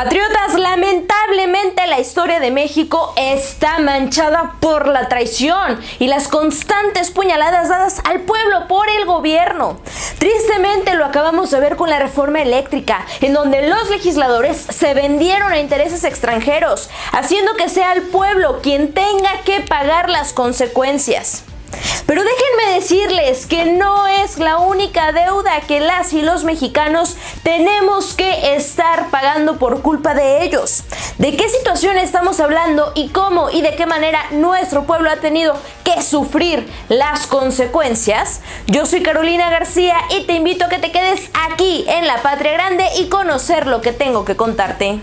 Patriotas, lamentablemente la historia de México está manchada por la traición y las constantes puñaladas dadas al pueblo por el gobierno. Tristemente lo acabamos de ver con la reforma eléctrica, en donde los legisladores se vendieron a intereses extranjeros, haciendo que sea el pueblo quien tenga que pagar las consecuencias. Pero déjenme decirles que no es la única deuda que las y los mexicanos tenemos que estar pagando por culpa de ellos. ¿De qué situación estamos hablando y cómo y de qué manera nuestro pueblo ha tenido que sufrir las consecuencias? Yo soy Carolina García y te invito a que te quedes aquí en La Patria Grande y conocer lo que tengo que contarte.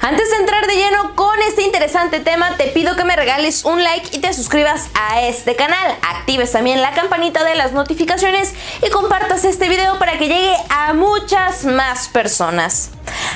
Antes de entrar de lleno con este interesante tema, te pido que me regales un like y te suscribas a este canal. Actives también la campanita de las notificaciones y compartas este video para que llegue a muchas más personas.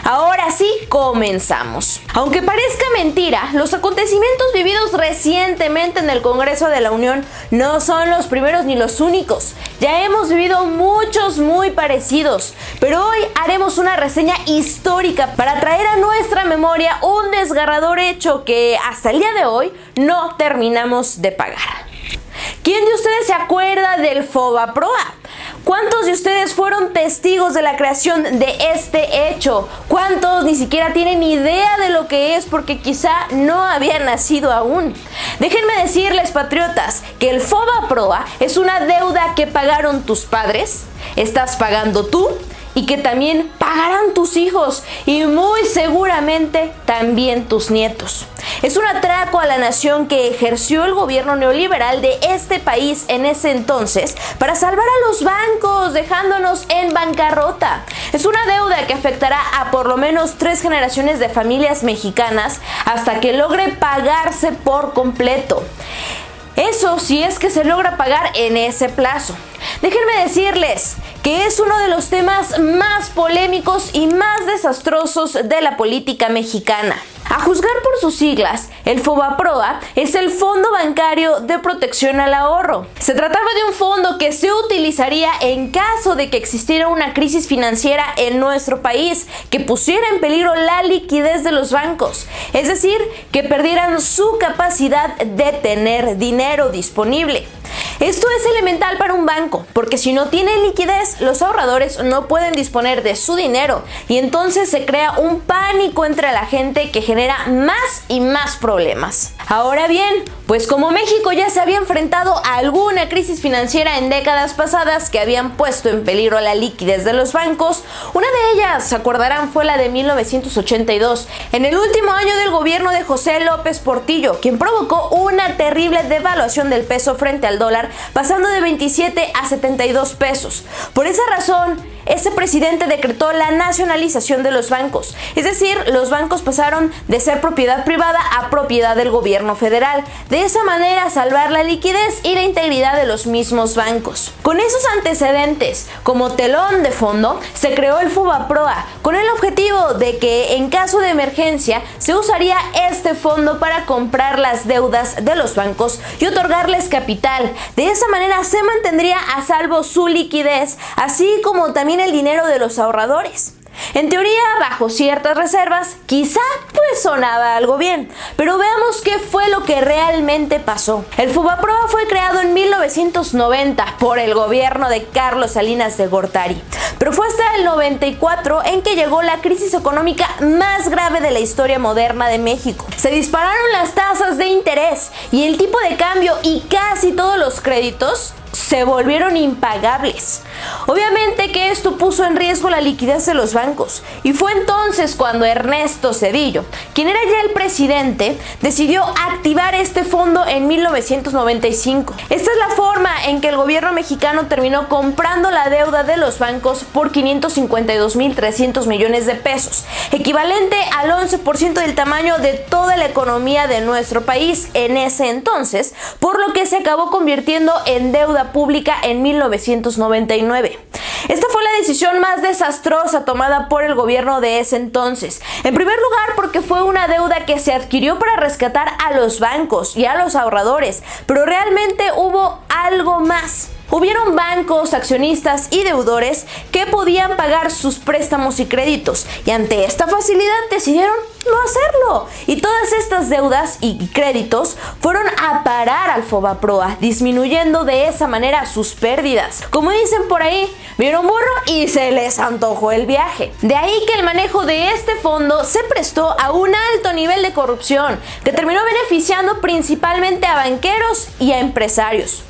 Ahora sí, comenzamos. Aunque parezca mentira, los acontecimientos vividos recientemente en el Congreso de la Unión no son los primeros ni los únicos. Ya hemos vivido muchos muy parecidos, pero hoy haremos una reseña histórica para traer a nuestra memoria un desgarrador hecho que hasta el día de hoy no terminamos de pagar. ¿Quién de ustedes se acuerda del FOBAPROA? ¿Cuántos de ustedes fueron testigos de la creación de este hecho? ¿Cuántos ni siquiera tienen idea de lo que es porque quizá no habían nacido aún? Déjenme decirles, patriotas, que el FOBAPROA es una deuda que pagaron tus padres, estás pagando tú y que también pagarán tus hijos y muy seguramente también tus nietos. Es un atraco a la nación que ejerció el gobierno neoliberal de este país en ese entonces para salvar a los bancos, dejándonos en bancarrota. Es una deuda que afectará a por lo menos 3 generaciones de familias mexicanas hasta que logre pagarse por completo. Eso si es que se logra pagar en ese plazo. Déjenme decirles que es uno de los temas más polémicos y más desastrosos de la política mexicana. A juzgar por sus siglas, el FOBAPROA es el Fondo Bancario de Protección al Ahorro. Se trataba de un fondo que se utilizaría en caso de que existiera una crisis financiera en nuestro país que pusiera en peligro la liquidez de los bancos, es decir, que perdieran su capacidad de tener dinero disponible. Esto es elemental para un banco, porque si no tiene liquidez, los ahorradores no pueden disponer de su dinero y entonces se crea un pánico entre la gente que genera más y más problemas. Ahora bien, pues como México ya se había enfrentado a alguna crisis financiera en décadas pasadas que habían puesto en peligro la liquidez de los bancos, una de ellas, se acordarán, fue la de 1982, en el último año del gobierno de José López Portillo, quien provocó una terrible devaluación del peso frente al dólar, pasando de 27 a 72 pesos. Por esa razón, ese presidente decretó la nacionalización de los bancos, es decir, los bancos pasaron de ser propiedad privada a propiedad del gobierno federal. De esa manera salvar la liquidez y la integridad de los mismos bancos. Con esos antecedentes como telón de fondo, se creó el FOBAPROA con el objetivo de que en caso de emergencia se usaría este fondo para comprar las deudas de los bancos y otorgarles capital. De esa manera se mantendría a salvo su liquidez, así como también el dinero de los ahorradores. En teoría, bajo ciertas reservas, quizá pues sonaba algo bien, pero veamos qué fue lo que realmente pasó. El FOBAPROA fue creado en 1990 por el gobierno de Carlos Salinas de Gortari, pero fue hasta el 94 en que llegó la crisis económica más grave de la historia moderna de México. Se dispararon las tasas de interés y el tipo de cambio y casi todos los créditos se volvieron impagables. Obviamente que esto puso en riesgo la liquidez de los bancos y fue entonces cuando Ernesto Zedillo, quien era ya el presidente, decidió activar este fondo en 1995. Esta es la forma en que el gobierno mexicano terminó comprando la deuda de los bancos por 552.300 millones de pesos, equivalente al 11% del tamaño de toda la economía de nuestro país en ese entonces, por lo que se acabó convirtiendo en deuda pública en 1999. Esta fue la decisión más desastrosa tomada por el gobierno de ese entonces. En primer lugar, porque fue una deuda que se adquirió para rescatar a los bancos y a los ahorradores, pero realmente hubo algo más. Hubieron bancos, accionistas y deudores que podían pagar sus préstamos y créditos, y ante esta facilidad decidieron no hacerlo. Y todas estas deudas y créditos fueron a parar al Fobaproa, disminuyendo de esa manera sus pérdidas. Como dicen por ahí, vieron burro y se les antojó el viaje. De ahí que el manejo de este fondo se prestó a un alto nivel de corrupción, que terminó beneficiando principalmente a banqueros y a empresarios.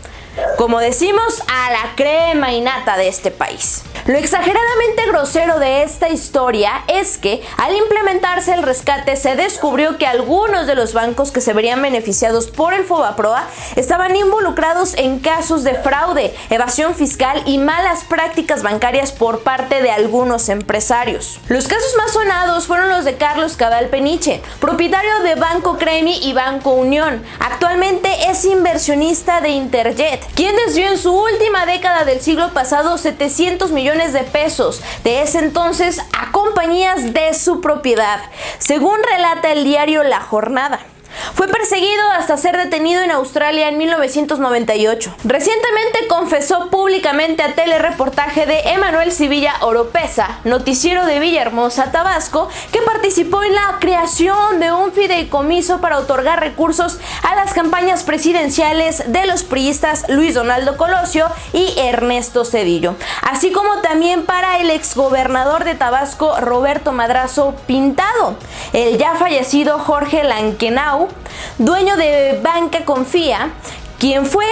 Como decimos, a la crema innata de este país. Lo exageradamente grosero de esta historia es que al implementarse el rescate se descubrió que algunos de los bancos que se verían beneficiados por el Fobaproa estaban involucrados en casos de fraude, evasión fiscal y malas prácticas bancarias por parte de algunos empresarios. Los casos más sonados fueron los de Carlos Cabal Peniche, propietario de Banco Cremi y Banco Unión. Actualmente es inversionista de Interjet, quien desvió en su última década del siglo pasado 700 millones de pesos de ese entonces a compañías de su propiedad, según relata el diario La Jornada. Fue perseguido hasta ser detenido en Australia en 1998. Recientemente confesó públicamente a telereportaje de Emanuel Sevilla Oropesa, noticiero de Villahermosa, Tabasco, que participó en la creación de un fideicomiso para otorgar recursos a las campañas presidenciales de los priistas Luis Donaldo Colosio y Ernesto Zedillo, así como también para el exgobernador de Tabasco Roberto Madrazo Pintado, el ya fallecido Jorge Lankenau, dueño de Banca Confía, quien fue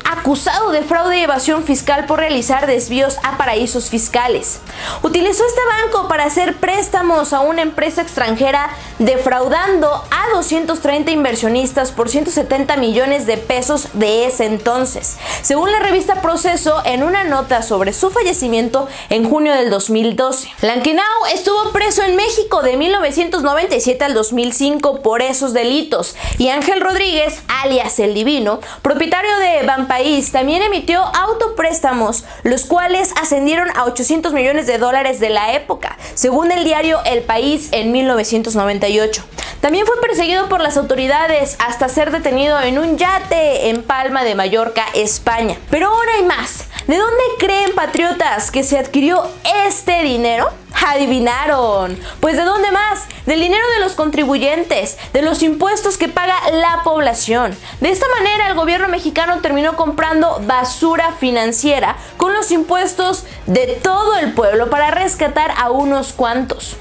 acusado de fraude y evasión fiscal por realizar desvíos a paraísos fiscales. Utilizó este banco para hacer préstamos a una empresa extranjera, defraudando a 230 inversionistas por 170 millones de pesos de ese entonces, según la revista Proceso en una nota sobre su fallecimiento en junio del 2012. Lankenau estuvo preso en México de 1997 al 2005 por esos delitos, y Ángel Rodríguez, alias El Divino, propietario de Banpaís, también emitió autopréstamos, los cuales ascendieron a 800 millones de dólares de la época, según el diario El País en 1998. También fue perseguido por las autoridades hasta ser detenido en un yate en Palma de Mallorca, España. Pero ahora hay más. ¿De dónde creen, patriotas, que se adquirió este dinero? Adivinaron. Pues ¿de dónde más? Del dinero de los contribuyentes, de los impuestos que paga la población. De esta manera el gobierno mexicano terminó comprando basura financiera con los impuestos de todo el pueblo para rescatar a unos cuantos.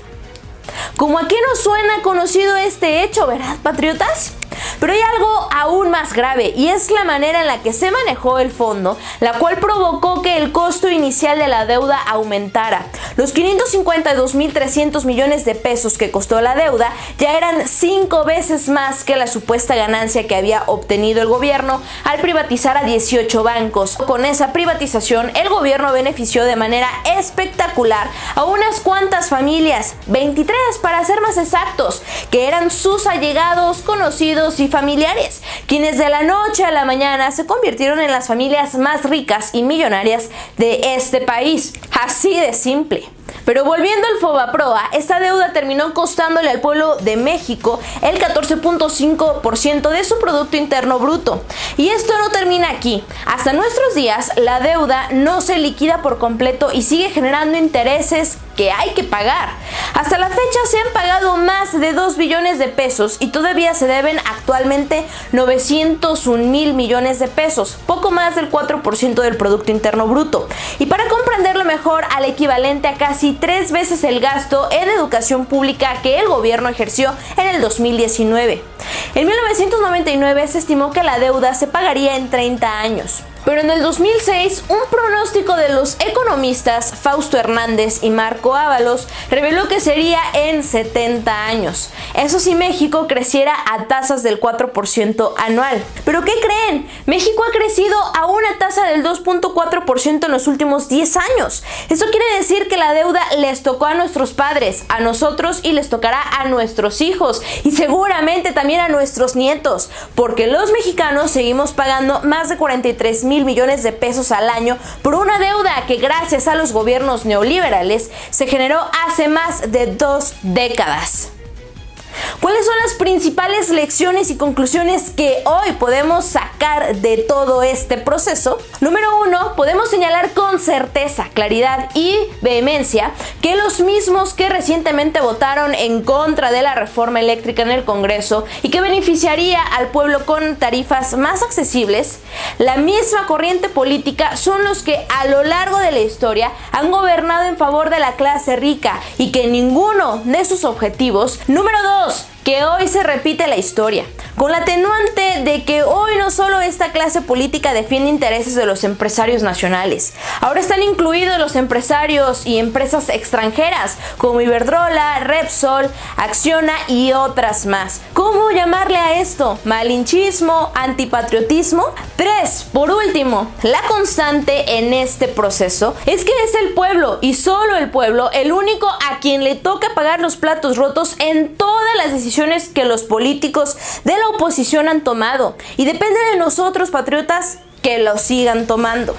¿Cómo a qué nos suena conocido este hecho, verdad, patriotas? Pero hay algo aún más grave, y es la manera en la que se manejó el fondo, la cual provocó que el costo inicial de la deuda aumentara. Los 552.300 millones de pesos que costó la deuda ya eran 5 veces más que la supuesta ganancia que había obtenido el gobierno al privatizar a 18 bancos. Con esa privatización, el gobierno benefició de manera espectacular a unas cuantas familias, 23 para ser más exactos, que eran sus allegados, conocidos y familiares, quienes de la noche a la mañana se convirtieron en las familias más ricas y millonarias de este país. Así de simple. Pero volviendo al Fobaproa, esta deuda terminó costándole al pueblo de México el 14.5% de su Producto Interno Bruto. Y esto no termina aquí. Hasta nuestros días, la deuda no se liquida por completo y sigue generando intereses que hay que pagar. Hasta la fecha se han pagado más de 2 billones de pesos y todavía se deben actualmente 901.000 millones de pesos, poco más del 4% del Producto Interno Bruto. Y para comprenderlo mejor, al equivalente a casi 3 veces el gasto en educación pública que el gobierno ejerció en el 2019. En 1999 se estimó que la deuda se pagaría en 30 años. Pero en el 2006, un pronóstico de los economistas Fausto Hernández y Marco Ábalos reveló que sería en 70 años. Eso si México creciera a tasas del 4% anual. ¿Pero qué creen? México ha crecido a una tasa del 2.4% en los últimos 10 años. Eso quiere decir que la deuda les tocó a nuestros padres, a nosotros, y les tocará a nuestros hijos y seguramente también a nuestros nietos, porque los mexicanos seguimos pagando más de 43.000 100,000 millones de pesos al año por una deuda que gracias a los gobiernos neoliberales se generó hace más de 2 décadas. ¿Cuáles son las principales lecciones y conclusiones que hoy podemos sacar de todo este proceso? Número 1, podemos señalar con certeza, claridad y vehemencia que los mismos que recientemente votaron en contra de la reforma eléctrica en el Congreso y que beneficiaría al pueblo con tarifas más accesibles, la misma corriente política son los que a lo largo de la historia han gobernado en favor de la clase rica y que ninguno de sus objetivos. Número 2, que hoy se repite la historia, con la atenuante de que hoy no solo esta clase política defiende intereses de los empresarios nacionales, ahora están incluidos los empresarios y empresas extranjeras como Iberdrola, Repsol, Acciona y otras más. ¿Cómo llamarle a esto? ¿Malinchismo? ¿Antipatriotismo? 3. Por último, la constante en este proceso es que es el pueblo y solo el pueblo el único a quien le toca pagar los platos rotos en todas las decisiones que los políticos de la oposición han tomado, y depende de nosotros, patriotas, que lo sigan tomando.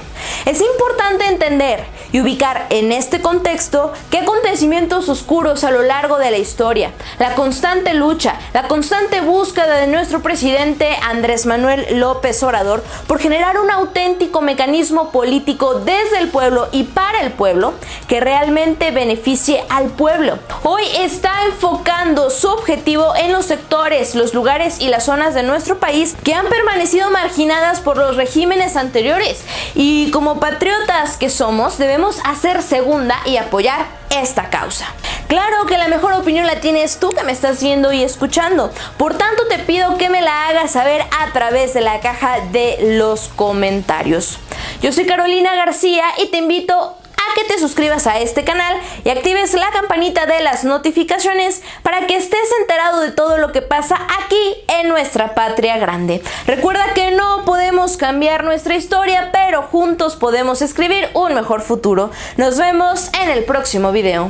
Es importante entender y ubicar en este contexto qué acontecimientos oscuros a lo largo de la historia, la constante lucha, la constante búsqueda de nuestro presidente Andrés Manuel López Obrador por generar un auténtico mecanismo político desde el pueblo y para el pueblo que realmente beneficie al pueblo. Hoy está enfocando su objetivo en los sectores, los lugares y las zonas de nuestro país que han permanecido marginadas por los regímenes anteriores, y como patriotas que somos debemos hacer segunda y apoyar esta causa. Claro que la mejor opinión la tienes tú que me estás viendo y escuchando, por tanto te pido que me la hagas saber a través de la caja de los comentarios. Yo soy Carolina García y te invito a que te suscribas a este canal y actives la campanita de las notificaciones para que estés enterado de todo lo que pasa aquí en nuestra patria grande. Recuerda que no podemos cambiar nuestra historia, pero juntos podemos escribir un mejor futuro. Nos vemos en el próximo video.